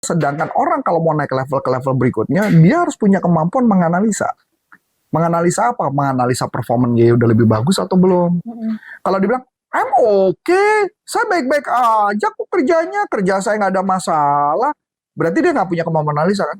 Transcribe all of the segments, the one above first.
Sedangkan orang kalau mau naik level ke level berikutnya, dia harus punya kemampuan menganalisa. Menganalisa apa? Menganalisa performa dia udah lebih bagus atau belum. Kalau dibilang, I'm okay, saya baik-baik aja kok kerjanya, kerja saya nggak ada masalah. Berarti dia nggak punya kemampuan analisa kan?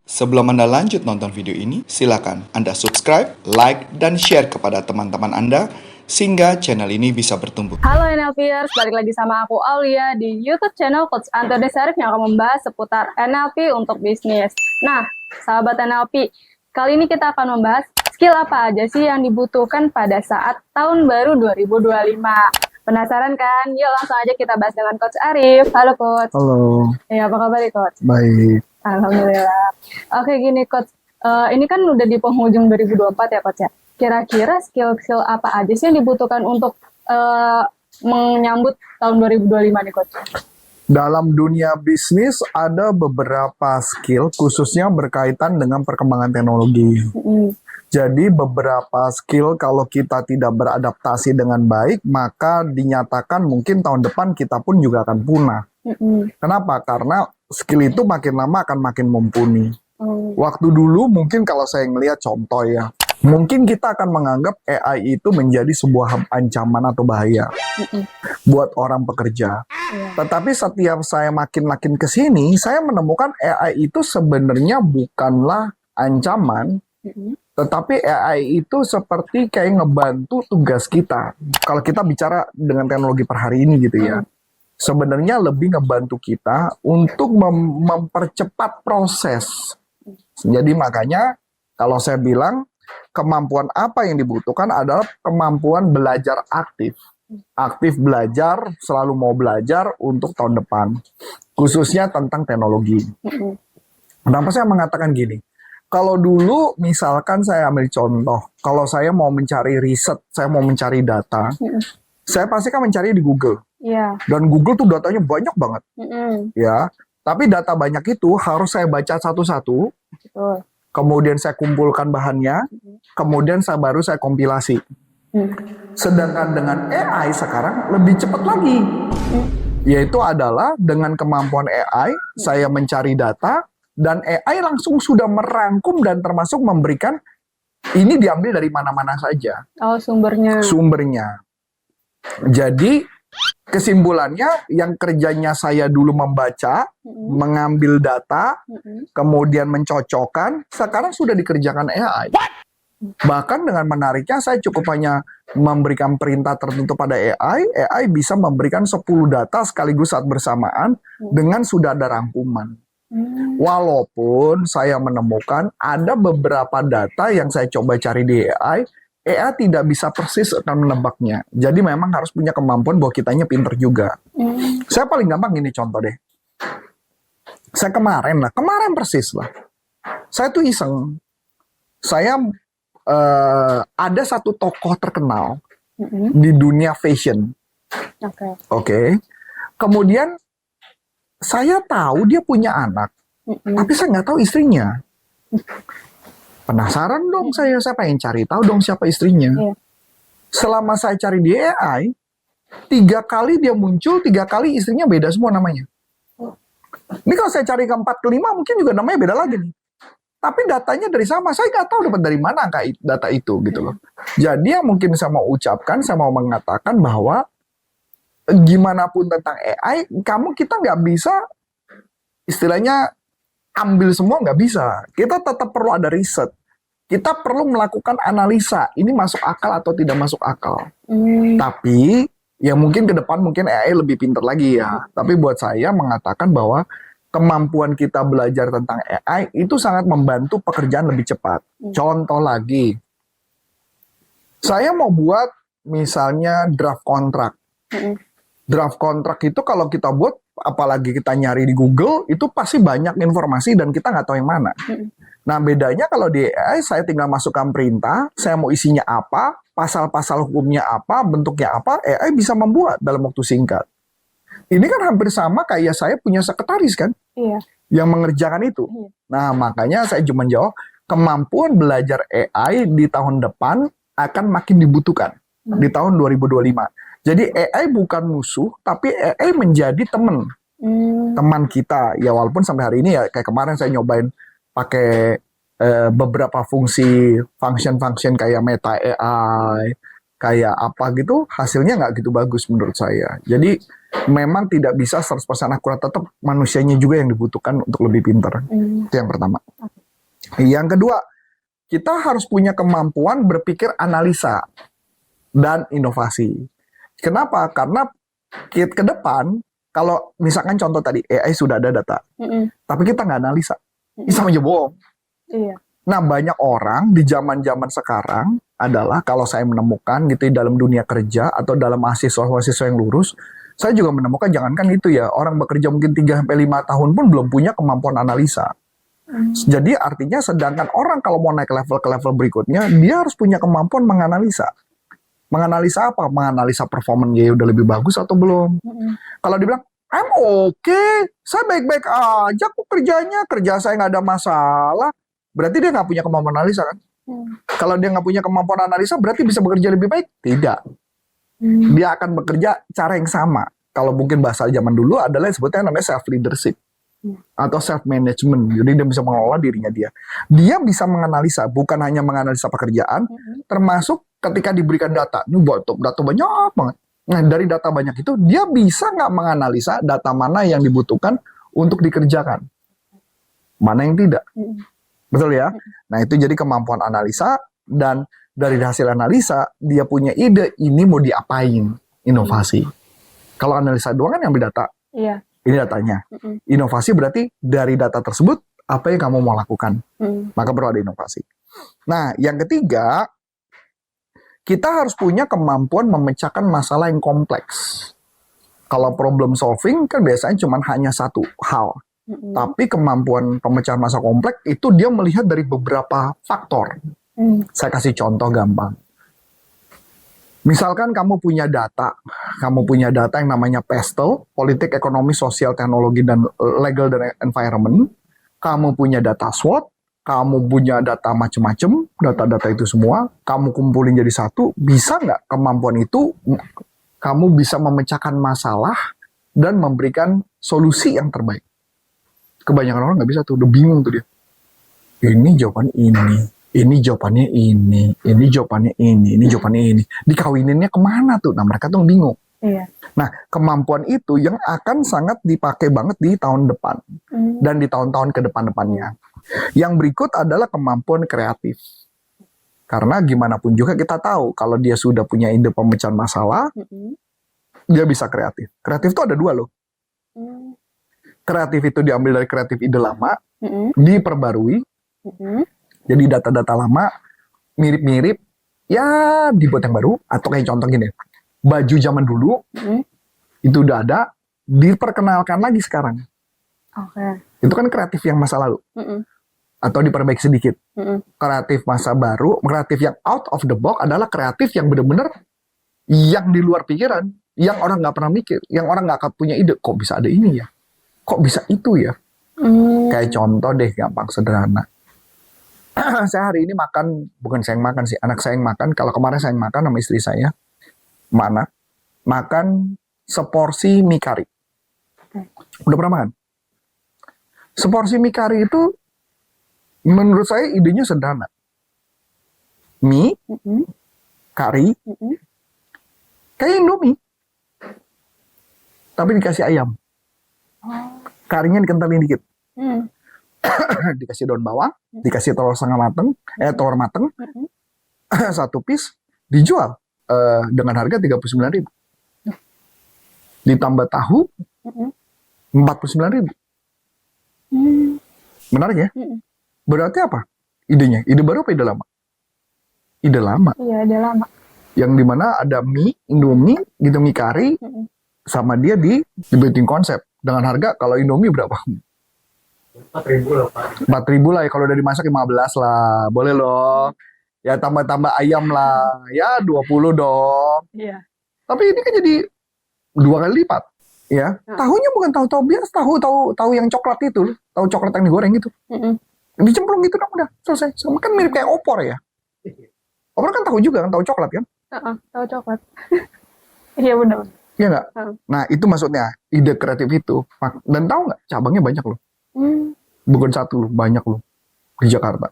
Sebelum Anda lanjut nonton video ini, silakan Anda subscribe, like, dan share kepada teman-teman Anda sehingga channel ini bisa bertumbuh. Halo NLPers, balik lagi sama aku Aulia di YouTube channel Coach Antoni Syarif yang akan membahas seputar NLP untuk bisnis. Nah, sahabat NLP, kali ini kita akan membahas skill apa aja sih yang dibutuhkan pada saat tahun baru 2025. Penasaran kan? Yuk langsung aja kita bahas dengan Coach Arif. Halo Coach. Halo. Ya, apa kabar Coach? Baik. Alhamdulillah. Oke gini Coach, ini kan udah di penghujung 2024 ya Coach ya. Kira-kira skill-skill apa aja sih yang dibutuhkan untuk menyambut tahun 2025 nih Coach? Dalam dunia bisnis ada beberapa skill khususnya berkaitan dengan perkembangan teknologi. Jadi beberapa skill kalau kita tidak beradaptasi dengan baik, maka dinyatakan mungkin tahun depan kita pun juga akan punah. Kenapa? Karena skill itu makin lama akan makin mumpuni. Waktu dulu mungkin kalau saya ngelihat contoh ya, mungkin kita akan menganggap AI itu menjadi sebuah ancaman atau bahaya buat orang pekerja. Tetapi setiap saya makin ke sini, saya menemukan AI itu sebenarnya bukanlah ancaman, tetapi AI itu seperti kayak ngebantu tugas kita. Kalau kita bicara dengan teknologi per hari ini gitu ya, sebenarnya lebih ngebantu kita untuk mempercepat proses. Jadi makanya kalau saya bilang kemampuan apa yang dibutuhkan adalah kemampuan belajar aktif. Aktif belajar, selalu mau belajar untuk tahun depan. Khususnya tentang teknologi. Kenapa saya mengatakan gini? Kalau dulu misalkan saya ambil contoh, kalau saya mau mencari riset, saya mau mencari data, saya pasti kan mencari di Google. Dan Google tuh datanya banyak banget. Ya, tapi data banyak itu harus saya baca satu-satu. Kemudian saya kumpulkan bahannya, kemudian baru saya kompilasi. Sedangkan dengan AI sekarang lebih cepat lagi. Yaitu adalah dengan kemampuan AI, saya mencari data, dan AI langsung sudah merangkum dan termasuk memberikan, ini diambil dari mana-mana saja. Oh, sumbernya. Sumbernya. Jadi, kesimpulannya yang kerjanya saya dulu membaca, mengambil data, kemudian mencocokkan, sekarang sudah dikerjakan AI. Bahkan dengan menariknya saya cukup hanya memberikan perintah tertentu pada AI bisa memberikan 10 data sekaligus saat bersamaan dengan sudah ada rangkuman. Walaupun saya menemukan ada beberapa data yang saya coba cari di AI tidak bisa persis akan menebaknya. Jadi memang harus punya kemampuan bahwa kitanya pinter juga. Saya paling gampang ini contoh deh. Saya kemarin persis lah. Saya tuh iseng. Saya ada satu tokoh terkenal di dunia fashion. Oke. Kemudian saya tahu dia punya anak, tapi saya nggak tahu istrinya. Penasaran dong saya pengen cari tahu dong siapa istrinya. Selama saya cari di AI, 3 kali dia muncul, 3 kali istrinya beda semua namanya. Ini kalau saya cari ke-4, ke-5 mungkin juga namanya beda lagi nih. Tapi datanya dari sama, saya nggak tahu dapat dari mana data itu gitu loh. Jadi yang mungkin saya mau ucapkan, saya mau mengatakan bahwa gimana pun tentang AI, kita nggak bisa istilahnya ambil semua, nggak bisa. Kita tetap perlu ada riset. Kita perlu melakukan analisa. Ini masuk akal atau tidak masuk akal. Tapi, ya mungkin ke depan mungkin AI lebih pintar lagi ya. Tapi buat saya mengatakan bahwa kemampuan kita belajar tentang AI itu sangat membantu pekerjaan lebih cepat. Contoh lagi. Saya mau buat misalnya draft kontrak. Draft kontrak itu kalau kita buat, apalagi kita nyari di Google, itu pasti banyak informasi dan kita nggak tahu yang mana. Nah bedanya kalau di AI, saya tinggal masukkan perintah, saya mau isinya apa, pasal-pasal hukumnya apa, bentuknya apa, AI bisa membuat dalam waktu singkat. Ini kan hampir sama kayak saya punya sekretaris kan, yang mengerjakan itu. Nah makanya saya cuma jawab, kemampuan belajar AI di tahun depan akan makin dibutuhkan di tahun 2025. Jadi AI bukan musuh, tapi AI menjadi teman kita. Ya walaupun sampai hari ini ya kayak kemarin saya nyobain pakai beberapa function kayak Meta AI, kayak apa gitu, hasilnya nggak gitu bagus menurut saya. Jadi memang tidak bisa 100% akurat, tetap manusianya juga yang dibutuhkan untuk lebih pintar. Itu yang pertama. Yang kedua, kita harus punya kemampuan berpikir analisa dan inovasi. Kenapa? Karena ke depan, kalau misalkan contoh tadi, AI sudah ada data, tapi kita nggak analisa, sama aja bohong. Iya. Nah, banyak orang di zaman-zaman sekarang adalah kalau saya menemukan gitu dalam dunia kerja atau dalam mahasiswa-mahasiswa yang lurus, saya juga menemukan jangankan itu ya, orang bekerja mungkin 3-5 tahun pun belum punya kemampuan analisa. Jadi artinya sedangkan orang kalau mau naik ke level berikutnya, dia harus punya kemampuan menganalisa. Menganalisa apa? Menganalisa performa dia udah lebih bagus atau belum. Kalau dibilang, I'm okay, saya baik-baik aja kok kerja saya nggak ada masalah. Berarti dia nggak punya kemampuan analisa kan? Kalau dia nggak punya kemampuan analisa, berarti bisa bekerja lebih baik? Tidak. Dia akan bekerja cara yang sama. Kalau mungkin bahasa zaman dulu adalah sebutnya namanya self-leadership. Atau self-management. Jadi dia bisa mengelola dirinya dia. Dia bisa menganalisa, bukan hanya menganalisa pekerjaan, termasuk ketika diberikan data. Ini data banyak banget. Nah, dari data banyak itu, dia bisa nggak menganalisa data mana yang dibutuhkan untuk dikerjakan. Mana yang tidak. Betul ya? Nah, itu jadi kemampuan analisa, dan dari hasil analisa, dia punya ide, ini mau diapain, inovasi. Kalau analisa doang kan ngambil data. Iya. Ini datanya. Inovasi berarti dari data tersebut, apa yang kamu mau lakukan. Maka perlu ada inovasi. Nah, yang ketiga, kita harus punya kemampuan memecahkan masalah yang kompleks. Kalau problem solving kan biasanya cuma hanya satu hal. Tapi kemampuan pemecahan masalah kompleks itu dia melihat dari beberapa faktor. Saya kasih contoh gampang. Misalkan kamu punya data yang namanya PESTEL, politik, ekonomi, sosial, teknologi, dan legal dan environment. Kamu punya data SWOT, kamu punya data macam-macam, data-data itu semua, kamu kumpulin jadi satu, bisa nggak kemampuan itu, kamu bisa memecahkan masalah dan memberikan solusi yang terbaik. Kebanyakan orang nggak bisa tuh, udah bingung tuh dia. Ini jawaban ini jawabannya ini jawabannya ini jawabannya ini. Dikawininnya kemana tuh? Nah, mereka tuh bingung. Iya. Nah, kemampuan itu yang akan sangat dipakai banget di tahun depan. Dan di tahun-tahun ke depan-depannya. Yang berikut adalah kemampuan kreatif. Karena gimana pun juga kita tahu, kalau dia sudah punya ide pemecahan masalah, dia bisa kreatif. Kreatif itu ada dua loh. Kreatif itu diambil dari kreatif ide lama, diperbarui. Jadi data-data lama, mirip-mirip, ya dibuat yang baru. Atau kayak contoh gini, baju zaman dulu, itu udah ada, diperkenalkan lagi sekarang. Itu kan kreatif yang masa lalu. Atau diperbaiki sedikit. Kreatif masa baru, kreatif yang out of the box adalah kreatif yang benar-benar yang di luar pikiran, yang orang nggak pernah mikir, yang orang nggak akan punya ide, kok bisa ada ini ya? Kok bisa itu ya? Kayak contoh deh, gampang sederhana. Saya hari ini makan, bukan saya yang makan sih, anak saya yang makan. Kalau kemarin saya yang makan sama istri saya, makan seporsi mie kari. Udah pernah makan? Seporsi mie kari itu, menurut saya idenya sederhana. Mie, kari, kayak Indomie, tapi dikasih ayam. Karinya dikentalin dikit. Dikasih daun bawang, dikasih telur telur mateng, satu piece, dijual dengan harga 39.000. Ditambah tahu, 49.000. Menarik ya? Berarti apa? Idenya? Ide baru apa ide lama? Ide lama. Iya, ide lama. Yang dimana ada mie, Indomie, gitu, mie kari, sama dia dibikin konsep. Dengan harga, kalau Indomie berapa? 4.000 lah Pak. 4.000 lah ya, kalau udah dimasak 15 lah. Boleh loh. Ya tambah-tambah ayam lah. Ya 20 dong. Iya. Tapi ini kan jadi 2 kali lipat. Ya. Tahunya bukan tahu biasa, tahu yang coklat itu. Tahu coklat yang digoreng itu. Dicemplung gitu dong, udah selesai. Sama kan mirip kayak opor ya. Opor kan tahu juga kan, tahu coklat kan. Tahu coklat. Iya benar. Iya nggak? Hmm. Nah itu maksudnya ide kreatif itu. Dan tahu nggak cabangnya banyak loh. Hmm. Bukan satu loh, banyak loh di Jakarta.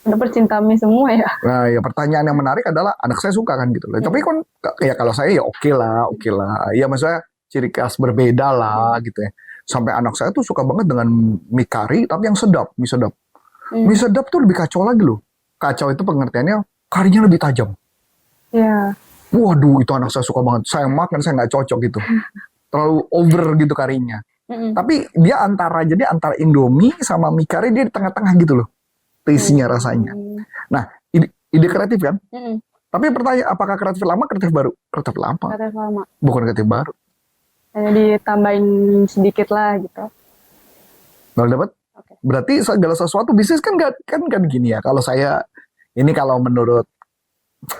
Udah pecinta mie semua ya. Nah ya pertanyaan yang menarik adalah anak saya suka kan gitu loh. Tapi kan ya kalau saya ya oke lah. Ya maksudnya ciri khas berbeda lah gitu ya. Sampai anak saya tuh suka banget dengan mie kari tapi yang sedap, mie sedap. Mie sedap tuh lebih kacau lagi loh. Kacau itu pengertiannya karinya lebih tajam. Iya. Waduh, itu anak saya suka banget. Saya makan, saya nggak cocok gitu. Terlalu over gitu karinya. Tapi dia jadi antara Indomie sama mie kari, dia di tengah-tengah gitu loh. Taste-nya rasanya. Nah, ide kreatif kan? Tapi pertanyaan, apakah kreatif lama, kreatif baru? Kreatif lama. Kreatif lama. Bukan kreatif baru. Hanya ditambahin sedikit lah gitu. Kalau dapat? Oke. Berarti segala sesuatu bisnis kan gini ya. Kalau saya, ini kalau menurut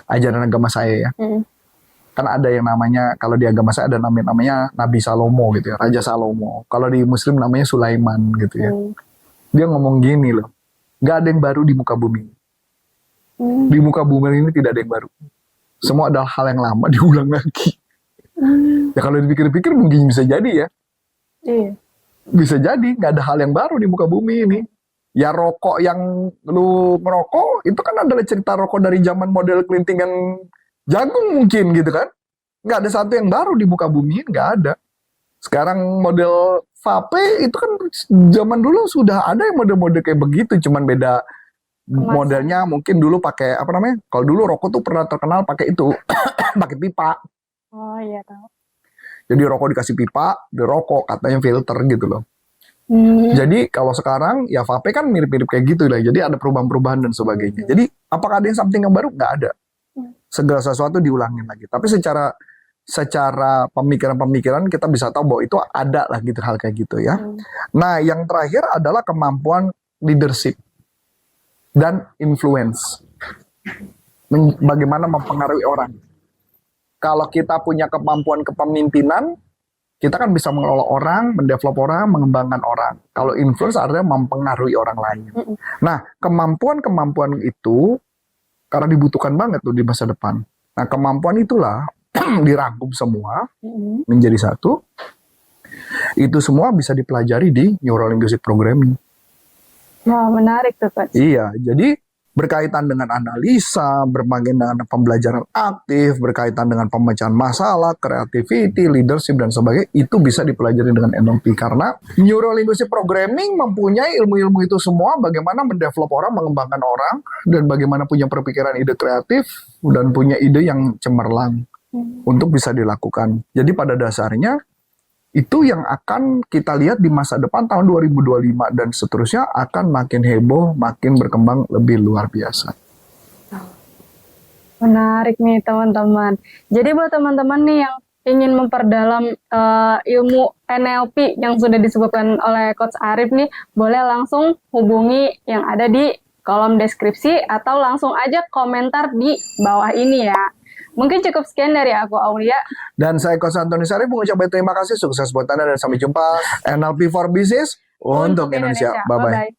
ajaran agama saya ya. Kan ada yang namanya, kalau di agama saya ada namanya Nabi Salomo gitu ya, Raja Salomo. Kalau di Muslim namanya Sulaiman gitu ya. Dia ngomong gini loh, gak ada yang baru di muka bumi. Di muka bumi ini tidak ada yang baru. Semua adalah hal yang lama diulang lagi. Ya kalau dipikir-pikir mungkin bisa jadi ya. Iya. Bisa jadi, gak ada hal yang baru di muka bumi ini. Ya rokok yang lu merokok, itu kan adalah cerita rokok dari zaman model kelintingan jagung mungkin gitu kan. Nggak ada satu yang baru di muka bumi, nggak ada. Sekarang model vape itu kan zaman dulu sudah ada yang model-model kayak begitu, cuman beda modelnya mungkin dulu pakai apa namanya? Kalau dulu rokok tuh pernah terkenal pakai itu, pakai pipa. Oh iya tahu. Jadi rokok dikasih pipa, dirokok katanya filter gitu loh. Jadi kalau sekarang ya vape kan mirip-mirip kayak gitu lah. Jadi ada perubahan-perubahan dan sebagainya. Jadi apakah ada yang something yang baru? Nggak ada. Segala sesuatu diulangin lagi. Tapi secara pemikiran-pemikiran kita bisa tahu bahwa itu ada lah gitu hal kayak gitu ya. Nah yang terakhir adalah kemampuan leadership dan influence. Bagaimana mempengaruhi orang. Kalau kita punya kemampuan kepemimpinan, kita kan bisa mengelola orang, mendevelop orang, mengembangkan orang. Kalau influence artinya mempengaruhi orang lain. Nah, kemampuan-kemampuan itu karena dibutuhkan banget tuh di masa depan. Nah, kemampuan itulah dirangkum semua menjadi satu. Itu semua bisa dipelajari di Neuro Linguistic Programming. Wah, menarik tuh, Coach. Iya, jadi berkaitan dengan analisa, berkaitan dengan pembelajaran aktif, berkaitan dengan pemecahan masalah, creativity, leadership, dan sebagainya, itu bisa dipelajari dengan NLP. Karena Neuro Linguistic Programming mempunyai ilmu-ilmu itu semua, bagaimana mendevelop orang, mengembangkan orang, dan bagaimana punya perpikiran ide kreatif, dan punya ide yang cemerlang untuk bisa dilakukan. Jadi pada dasarnya, itu yang akan kita lihat di masa depan tahun 2025 dan seterusnya akan makin heboh, makin berkembang lebih luar biasa. Menarik nih teman-teman. Jadi buat teman-teman nih yang ingin memperdalam ilmu NLP yang sudah disebutkan oleh Coach Arif nih, boleh langsung hubungi yang ada di kolom deskripsi atau langsung aja komentar di bawah ini ya. Mungkin cukup sekian dari aku, Aulia. Dan saya Coach Antoni Sarif mengucapkan terima kasih, sukses buat Anda dan sampai jumpa NLP for Business untuk Indonesia. Bye-bye.